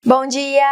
Bom dia!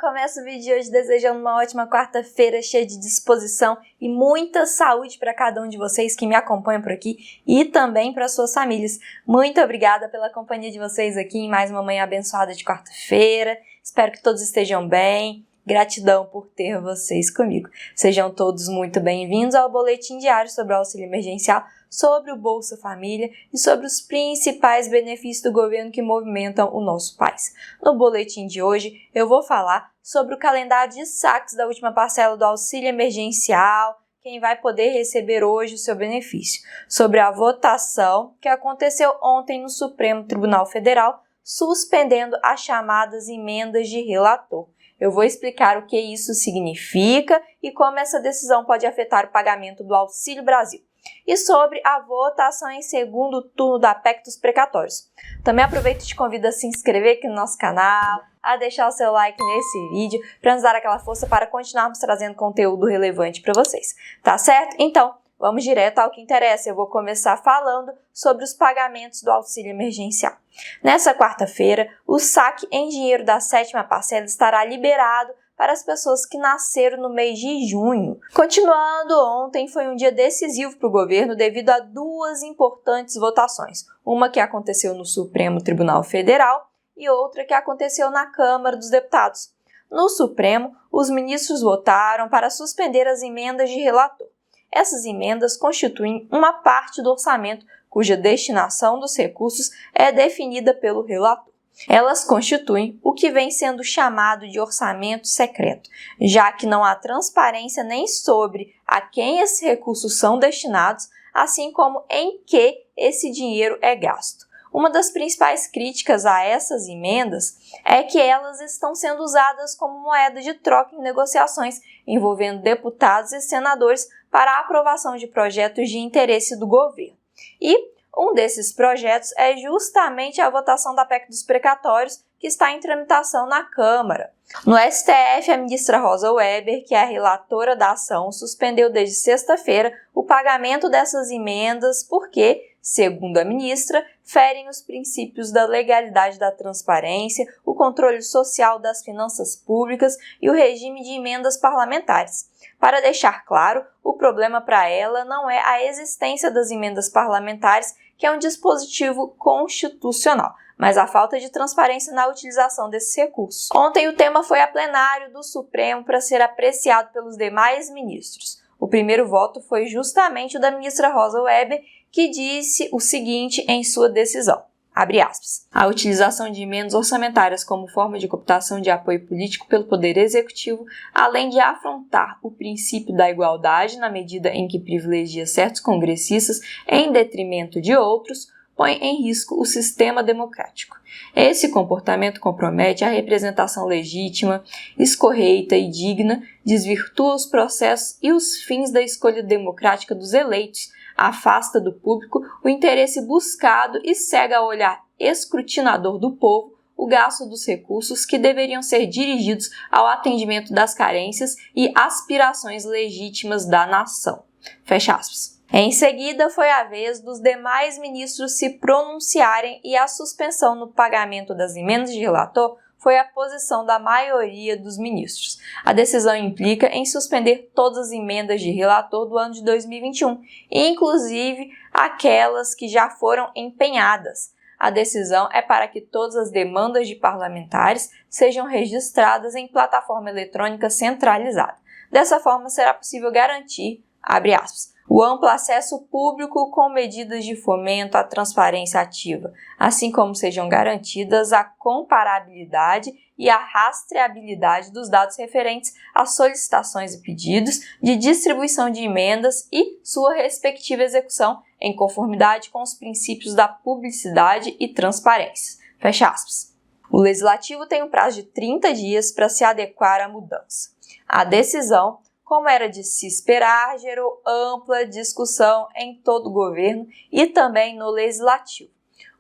Começo o vídeo de hoje desejando uma ótima quarta-feira cheia de disposição e muita saúde para cada um de vocês que me acompanham por aqui e também para suas famílias. Muito obrigada pela companhia de vocês aqui em mais uma manhã abençoada de quarta-feira. Espero que todos estejam bem. Gratidão por ter vocês comigo. Sejam todos muito bem-vindos ao boletim diário sobre o auxílio emergencial, sobre o Bolsa Família e sobre os principais benefícios do governo que movimentam o nosso país. No boletim de hoje, eu vou falar sobre o calendário de saques da última parcela do auxílio emergencial, quem vai poder receber hoje o seu benefício, sobre a votação que aconteceu ontem no Supremo Tribunal Federal, suspendendo as chamadas emendas de relator. Eu vou explicar o que isso significa e como essa decisão pode afetar o pagamento do Auxílio Brasil. E sobre a votação em segundo turno da PEC dos precatórios. Também aproveito e te convido a se inscrever aqui no nosso canal, a deixar o seu like nesse vídeo para nos dar aquela força para continuarmos trazendo conteúdo relevante para vocês. Tá certo? Então, vamos direto ao que interessa. Eu vou começar falando sobre os pagamentos do auxílio emergencial. Nessa quarta-feira, o saque em dinheiro da sétima parcela estará liberado para as pessoas que nasceram no mês de junho. Continuando, ontem foi um dia decisivo para o governo devido a duas importantes votações. Uma que aconteceu no Supremo Tribunal Federal e outra que aconteceu na Câmara dos Deputados. No Supremo, os ministros votaram para suspender as emendas de relator. Essas emendas constituem uma parte do orçamento cuja destinação dos recursos é definida pelo relator. Elas constituem o que vem sendo chamado de orçamento secreto, já que não há transparência nem sobre a quem esses recursos são destinados, assim como em que esse dinheiro é gasto. Uma das principais críticas a essas emendas é que elas estão sendo usadas como moeda de troca em negociações envolvendo deputados e senadores para a aprovação de projetos de interesse do governo. E um desses projetos é justamente a votação da PEC dos precatórios, que está em tramitação na Câmara. No STF, a ministra Rosa Weber, que é a relatora da ação, suspendeu desde sexta-feira o pagamento dessas emendas porque, segundo a ministra, ferem os princípios da legalidade da transparência, o controle social das finanças públicas e o regime de emendas parlamentares. Para deixar claro, o problema para ela não é a existência das emendas parlamentares, que é um dispositivo constitucional, mas a falta de transparência na utilização desses recursos. Ontem o tema foi a plenário do Supremo para ser apreciado pelos demais ministros. O primeiro voto foi justamente o da ministra Rosa Weber, que disse o seguinte em sua decisão, abre aspas, a utilização de emendas orçamentárias como forma de cooptação de apoio político pelo Poder Executivo, além de afrontar o princípio da igualdade na medida em que privilegia certos congressistas em detrimento de outros, põe em risco o sistema democrático. Esse comportamento compromete a representação legítima, escorreita e digna, desvirtua os processos e os fins da escolha democrática dos eleitos, afasta do público o interesse buscado e cega ao olhar escrutinador do povo o gasto dos recursos que deveriam ser dirigidos ao atendimento das carências e aspirações legítimas da nação. Fecha aspas. Em seguida, foi a vez dos demais ministros se pronunciarem e a suspensão no pagamento das emendas de relator foi a posição da maioria dos ministros. A decisão implica em suspender todas as emendas de relator do ano de 2021, inclusive aquelas que já foram empenhadas. A decisão é para que todas as demandas de parlamentares sejam registradas em plataforma eletrônica centralizada. Dessa forma, será possível garantir, abre aspas, o amplo acesso público com medidas de fomento à transparência ativa, assim como sejam garantidas a comparabilidade e a rastreabilidade dos dados referentes às solicitações e pedidos de distribuição de emendas e sua respectiva execução em conformidade com os princípios da publicidade e transparência. Fecha aspas. O Legislativo tem um prazo de 30 dias para se adequar à mudança. A decisão, como era de se esperar, gerou ampla discussão em todo o governo e também no Legislativo.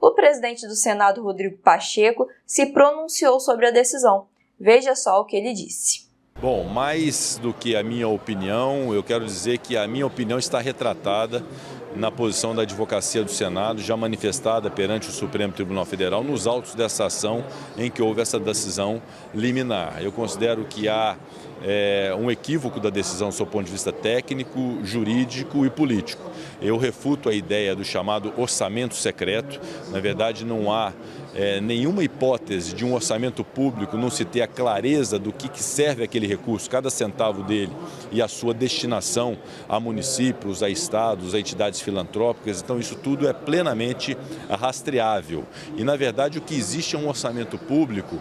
O presidente do Senado, Rodrigo Pacheco, se pronunciou sobre a decisão. Veja só o que ele disse. Bom, mais do que a minha opinião, eu quero dizer que a minha opinião está retratada na posição da Advocacia do Senado, já manifestada perante o Supremo Tribunal Federal, nos autos dessa ação em que houve essa decisão liminar. Eu considero que há um equívoco da decisão, sob o ponto de vista técnico, jurídico e político. Eu refuto a ideia do chamado orçamento secreto. Na verdade, não há nenhuma hipótese de um orçamento público não se ter a clareza do que serve aquele recurso, cada centavo dele e a sua destinação a municípios, a estados, a entidades filantrópicas. Então isso tudo é plenamente rastreável. E na verdade o que existe é um orçamento público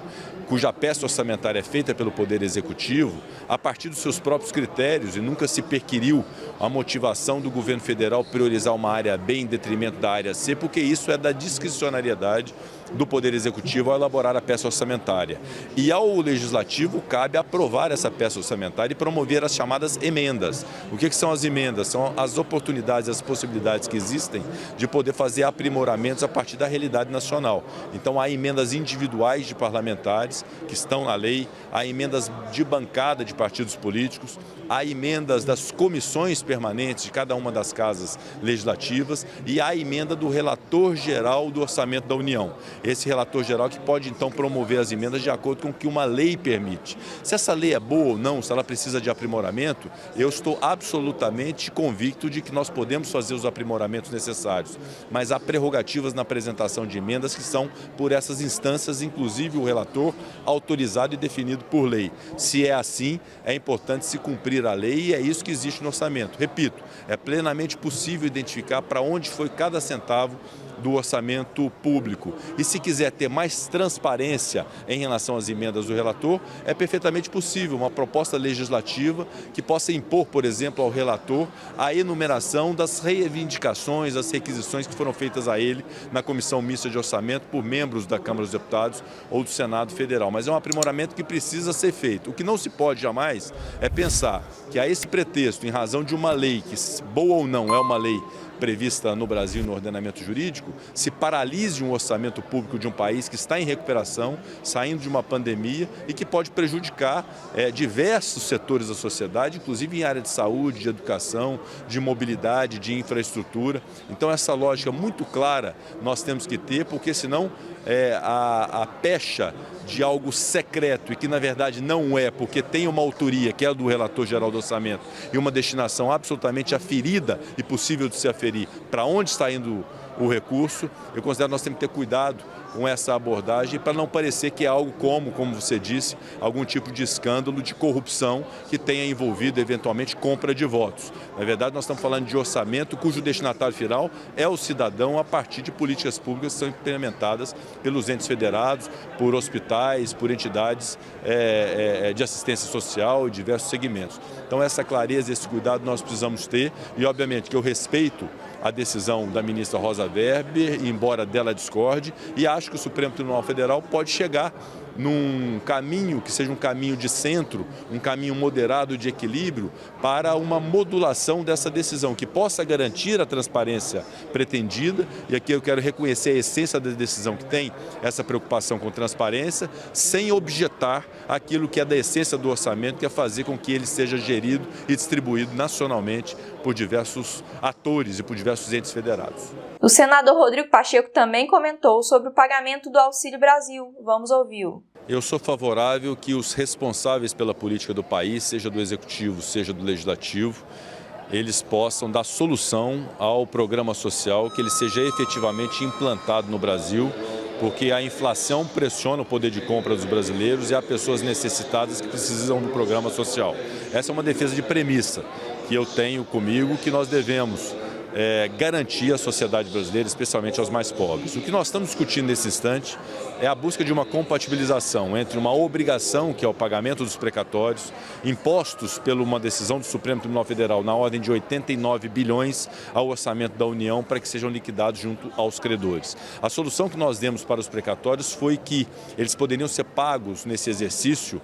cuja peça orçamentária é feita pelo Poder Executivo a partir dos seus próprios critérios e nunca se perquiriu a motivação do governo federal priorizar uma área B em detrimento da área C, porque isso é da discricionariedade do Poder Executivo ao elaborar a peça orçamentária. E ao Legislativo cabe aprovar essa peça orçamentária e promover as chamadas emendas. O que são as emendas? São as oportunidades, as possibilidades que existem de poder fazer aprimoramentos a partir da realidade nacional. Então há emendas individuais de parlamentares que estão na lei, há emendas de bancada de partidos políticos, há emendas das comissões permanentes de cada uma das casas legislativas e há a emenda do relator geral do Orçamento da União. Esse relator geral que pode então promover as emendas de acordo com o que uma lei permite. Se essa lei é boa ou não, se ela precisa de aprimoramento, eu estou absolutamente convicto de que nós podemos fazer os aprimoramentos necessários. Mas há prerrogativas na apresentação de emendas que são por essas instâncias, inclusive o relator autorizado e definido por lei. Se é assim, é importante se cumprir a lei e é isso que existe no orçamento. Repito, é plenamente possível identificar para onde foi cada centavo do orçamento público. E se quiser ter mais transparência em relação às emendas do relator, é perfeitamente possível uma proposta legislativa que possa impor, por exemplo, ao relator a enumeração das reivindicações, das requisições que foram feitas a ele na Comissão Mista de Orçamento por membros da Câmara dos Deputados ou do Senado Federal. Mas é um aprimoramento que precisa ser feito. O que não se pode jamais é pensar que a esse pretexto, em razão de uma lei que, boa ou não, é uma lei prevista no Brasil no ordenamento jurídico, se paralise um orçamento público de um país que está em recuperação, saindo de uma pandemia e que pode prejudicar diversos setores da sociedade, inclusive em área de saúde, de educação, de mobilidade, de infraestrutura. Então essa lógica muito clara nós temos que ter, porque senão a pecha de algo secreto e que na verdade não é, porque tem uma autoria que é a do relator geral do orçamento e uma destinação absolutamente aferida e possível de se aferir para onde está indo o recurso, eu considero que nós temos que ter cuidado com essa abordagem para não parecer que é algo como você disse, algum tipo de escândalo de corrupção que tenha envolvido eventualmente compra de votos. Na verdade, nós estamos falando de orçamento cujo destinatário final é o cidadão a partir de políticas públicas que são implementadas pelos entes federados, por hospitais, por entidades de assistência social e diversos segmentos. Então essa clareza, esse cuidado nós precisamos ter e obviamente que eu respeito a decisão da ministra Rosa Weber, embora dela discorde, e acho que o Supremo Tribunal Federal pode chegar num caminho que seja um caminho de centro, um caminho moderado de equilíbrio para uma modulação dessa decisão, que possa garantir a transparência pretendida, e aqui eu quero reconhecer a essência da decisão que tem essa preocupação com transparência, sem objetar aquilo que é da essência do orçamento, que é fazer com que ele seja gerido e distribuído nacionalmente por diversos atores e por diversos entes federados. O senador Rodrigo Pacheco também comentou sobre o pagamento do Auxílio Brasil. Vamos ouvi-lo. Eu sou favorável que os responsáveis pela política do país, seja do Executivo, seja do Legislativo, eles possam dar solução ao programa social, que ele seja efetivamente implantado no Brasil, porque a inflação pressiona o poder de compra dos brasileiros e há pessoas necessitadas que precisam do programa social. Essa é uma defesa de premissa que eu tenho comigo, que nós devemos garantir à sociedade brasileira, especialmente aos mais pobres. O que nós estamos discutindo nesse instante é a busca de uma compatibilização entre uma obrigação, que é o pagamento dos precatórios, impostos por uma decisão do Supremo Tribunal Federal na ordem de 89 bilhões ao orçamento da União para que sejam liquidados junto aos credores. A solução que nós demos para os precatórios foi que eles poderiam ser pagos nesse exercício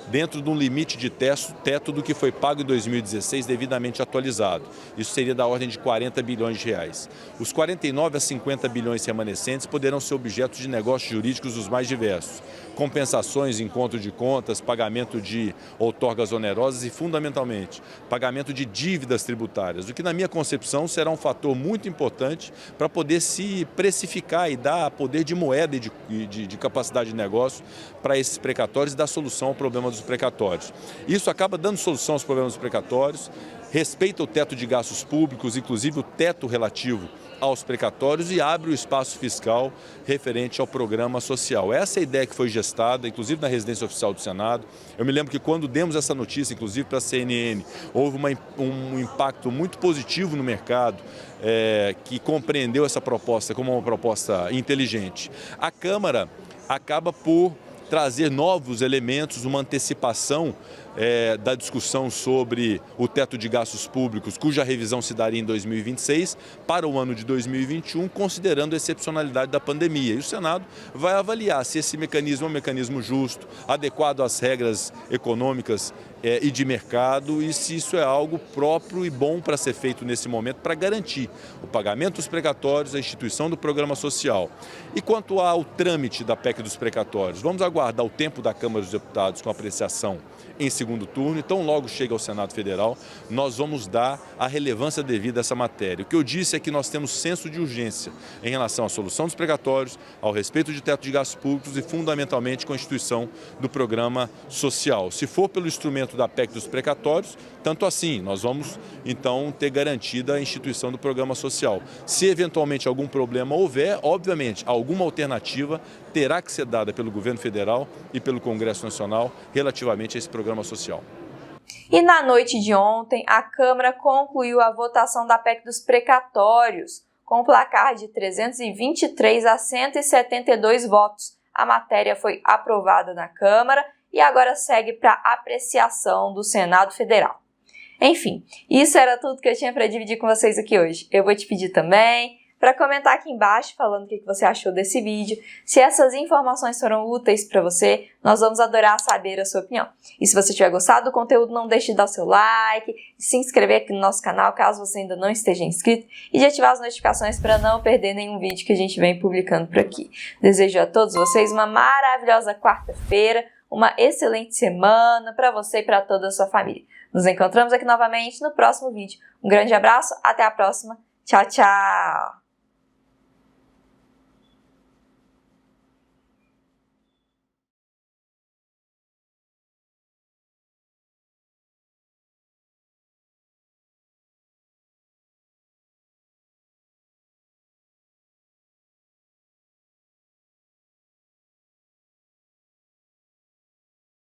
dentro de um limite de teto do que foi pago em 2016 devidamente atualizado. Isso seria da ordem de 40 50 bilhões de reais. Os 49 a 50 bilhões remanescentes poderão ser objeto de negócios jurídicos dos mais diversos. Compensações, encontro de contas, pagamento de outorgas onerosas e, fundamentalmente, pagamento de dívidas tributárias, o que, na minha concepção, será um fator muito importante para poder se precificar e dar poder de moeda e de capacidade de negócio para esses precatórios e dar solução ao problema dos precatórios. Isso acaba dando solução aos problemas dos precatórios, respeita o teto de gastos públicos, inclusive o teto relativo aos precatórios, e abre o espaço fiscal referente ao programa social. Essa é a ideia que foi gestada, inclusive na residência oficial do Senado. Eu me lembro que quando demos essa notícia, inclusive para a CNN, houve um impacto muito positivo no mercado, que compreendeu essa proposta como uma proposta inteligente. A Câmara acaba por trazer novos elementos, uma antecipação da discussão sobre o teto de gastos públicos, cuja revisão se daria em 2026, para o ano de 2021, considerando a excepcionalidade da pandemia. E o Senado vai avaliar se esse mecanismo é um mecanismo justo, adequado às regras econômicas e de mercado, e se isso é algo próprio e bom para ser feito nesse momento para garantir o pagamento dos precatórios, a instituição do programa social. E quanto ao trâmite da PEC dos precatórios, vamos aguardar o tempo da Câmara dos Deputados com apreciação em segundo turno, então logo chega ao Senado Federal, nós vamos dar a relevância devida a essa matéria. O que eu disse é que nós temos senso de urgência em relação à solução dos precatórios, ao respeito de teto de gastos públicos e, fundamentalmente, com a instituição do programa social. Se for pelo instrumento da PEC dos precatórios, tanto assim, nós vamos, então, ter garantida a instituição do programa social. Se, eventualmente, algum problema houver, obviamente, alguma alternativa terá que ser dada pelo governo federal e pelo Congresso Nacional relativamente a esse programa social. E na noite de ontem, a Câmara concluiu a votação da PEC dos precatórios, com um placar de 323 a 172 votos. A matéria foi aprovada na Câmara e agora segue para apreciação do Senado Federal. Enfim, isso era tudo que eu tinha para dividir com vocês aqui hoje. Eu vou te pedir também para comentar aqui embaixo falando o que você achou desse vídeo. Se essas informações foram úteis para você, nós vamos adorar saber a sua opinião. E se você tiver gostado do conteúdo, não deixe de dar o seu like, se inscrever aqui no nosso canal caso você ainda não esteja inscrito e de ativar as notificações para não perder nenhum vídeo que a gente vem publicando por aqui. Desejo a todos vocês uma maravilhosa quarta-feira, uma excelente semana para você e para toda a sua família. Nos encontramos aqui novamente no próximo vídeo. Um grande abraço, até a próxima. Tchau, tchau!